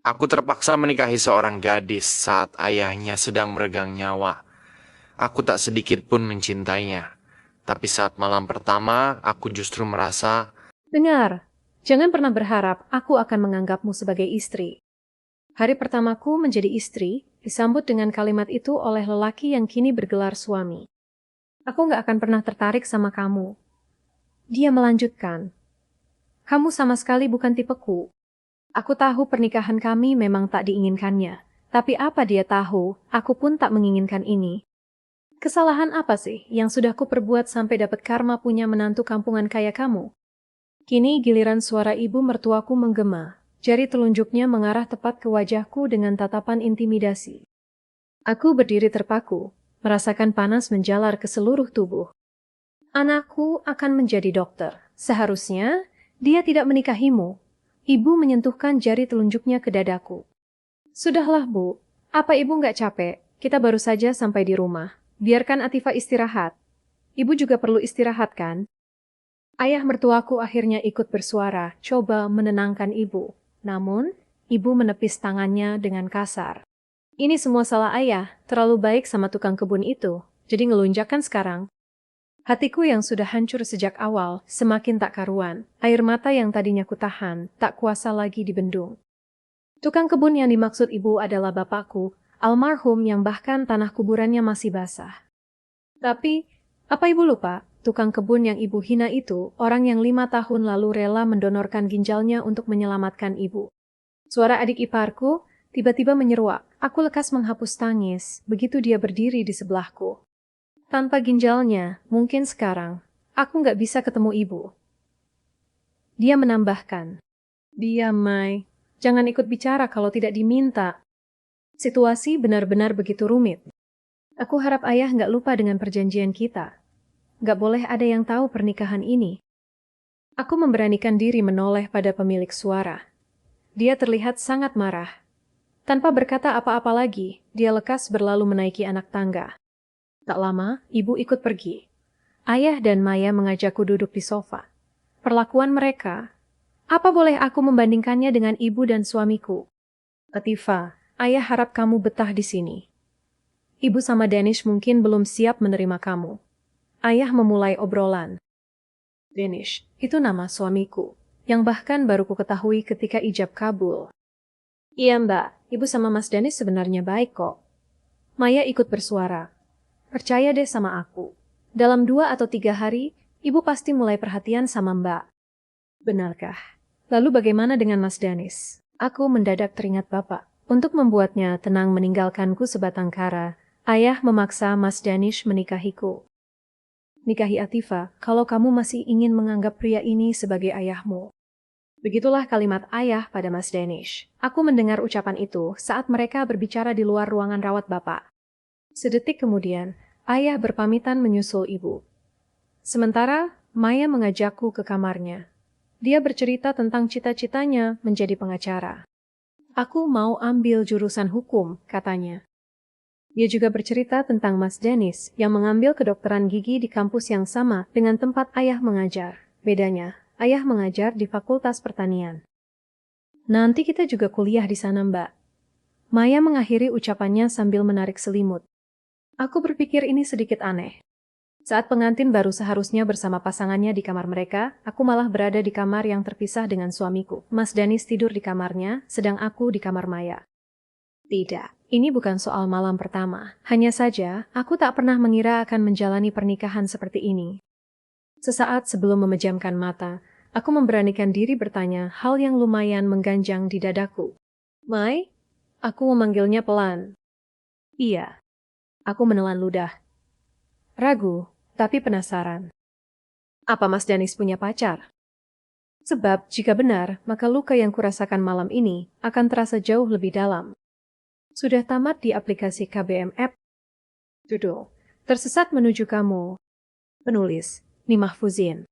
Aku terpaksa menikahi seorang gadis saat ayahnya sedang meregang nyawa. Aku tak sedikit pun mencintainya. Tapi saat malam pertama, aku justru merasa Dengar, jangan pernah berharap aku akan menganggapmu sebagai istri. Hari pertamaku menjadi istri disambut dengan kalimat itu oleh lelaki yang kini bergelar suami. Aku nggak akan pernah tertarik sama kamu. Dia melanjutkan, kamu sama sekali bukan tipeku. Aku tahu pernikahan kami memang tak diinginkannya. Tapi apa dia tahu, aku pun tak menginginkan ini. Kesalahan apa sih yang sudah kuperbuat sampai dapat karma punya menantu kampungan kaya kamu? Kini giliran suara ibu mertuaku menggema. Jari telunjuknya mengarah tepat ke wajahku dengan tatapan intimidasi. Aku berdiri terpaku, merasakan panas menjalar ke seluruh tubuh. Anakku akan menjadi dokter. Seharusnya dia tidak menikahimu. Ibu menyentuhkan jari telunjuknya ke dadaku. Sudahlah, Bu. Apa ibu nggak capek? Kita baru saja sampai di rumah. Biarkan Atifah istirahat. Ibu juga perlu istirahat, kan? Ayah mertuaku akhirnya ikut bersuara, coba menenangkan ibu. Namun, ibu menepis tangannya dengan kasar. Ini semua salah ayah, terlalu baik sama tukang kebun itu. Jadi ngelunjak kan sekarang? Hatiku yang sudah hancur sejak awal, semakin tak karuan. Air mata yang tadinya kutahan, tak kuasa lagi dibendung. Tukang kebun yang dimaksud ibu adalah bapakku, almarhum yang bahkan tanah kuburannya masih basah. Tapi, apa ibu lupa, tukang kebun yang ibu hina itu, orang yang 5 tahun lalu rela mendonorkan ginjalnya untuk menyelamatkan ibu. Suara adik iparku tiba-tiba menyeruak. Aku lekas menghapus tangis, begitu dia berdiri di sebelahku. Tanpa ginjalnya, mungkin sekarang, aku nggak bisa ketemu ibu. Dia menambahkan, diam, Mai. Jangan ikut bicara kalau tidak diminta. Situasi benar-benar begitu rumit. Aku harap ayah nggak lupa dengan perjanjian kita. Nggak boleh ada yang tahu pernikahan ini. Aku memberanikan diri menoleh pada pemilik suara. Dia terlihat sangat marah. Tanpa berkata apa-apa lagi, dia lekas berlalu menaiki anak tangga. Tak lama, ibu ikut pergi. Ayah dan Maya mengajakku duduk di sofa. Perlakuan mereka, apa boleh aku membandingkannya dengan ibu dan suamiku? Latifa, ayah harap kamu betah di sini. Ibu sama Danish mungkin belum siap menerima kamu. Ayah memulai obrolan. Danish, itu nama suamiku, yang bahkan baru ku ketahui ketika ijab kabul. Iya mbak, ibu sama Mas Danish sebenarnya baik kok. Maya ikut bersuara. Percaya deh sama aku. Dalam 2 atau 3 hari, ibu pasti mulai perhatian sama mbak. Benarkah? Lalu bagaimana dengan Mas Danis? Aku mendadak teringat bapak. Untuk membuatnya tenang meninggalkanku sebatang kara, ayah memaksa Mas Danish menikahiku. Nikahi Atifah kalau kamu masih ingin menganggap pria ini sebagai ayahmu. Begitulah kalimat ayah pada Mas Danish. Aku mendengar ucapan itu saat mereka berbicara di luar ruangan rawat bapak. Sedetik kemudian, ayah berpamitan menyusul ibu. Sementara, Maya mengajakku ke kamarnya. Dia bercerita tentang cita-citanya menjadi pengacara. Aku mau ambil jurusan hukum, katanya. Dia juga bercerita tentang Mas Dennis yang mengambil kedokteran gigi di kampus yang sama dengan tempat ayah mengajar. Bedanya, ayah mengajar di Fakultas Pertanian. Nanti kita juga kuliah di sana, Mbak. Maya mengakhiri ucapannya sambil menarik selimut. Aku berpikir ini sedikit aneh. Saat pengantin baru seharusnya bersama pasangannya di kamar mereka, aku malah berada di kamar yang terpisah dengan suamiku. Mas Danis tidur di kamarnya, sedang aku di kamar Maya. Tidak, ini bukan soal malam pertama. Hanya saja, aku tak pernah mengira akan menjalani pernikahan seperti ini. Sesaat sebelum memejamkan mata, aku memberanikan diri bertanya hal yang lumayan mengganjang di dadaku. Mai? Aku memanggilnya pelan. Iya. Aku menelan ludah. Ragu, tapi penasaran. Apa Mas Danis punya pacar? Sebab, jika benar, maka luka yang kurasakan malam ini akan terasa jauh lebih dalam. Sudah tamat di aplikasi KBM App. Judul, Tersesat Menuju Kamu. Penulis, Nimah Fuzin.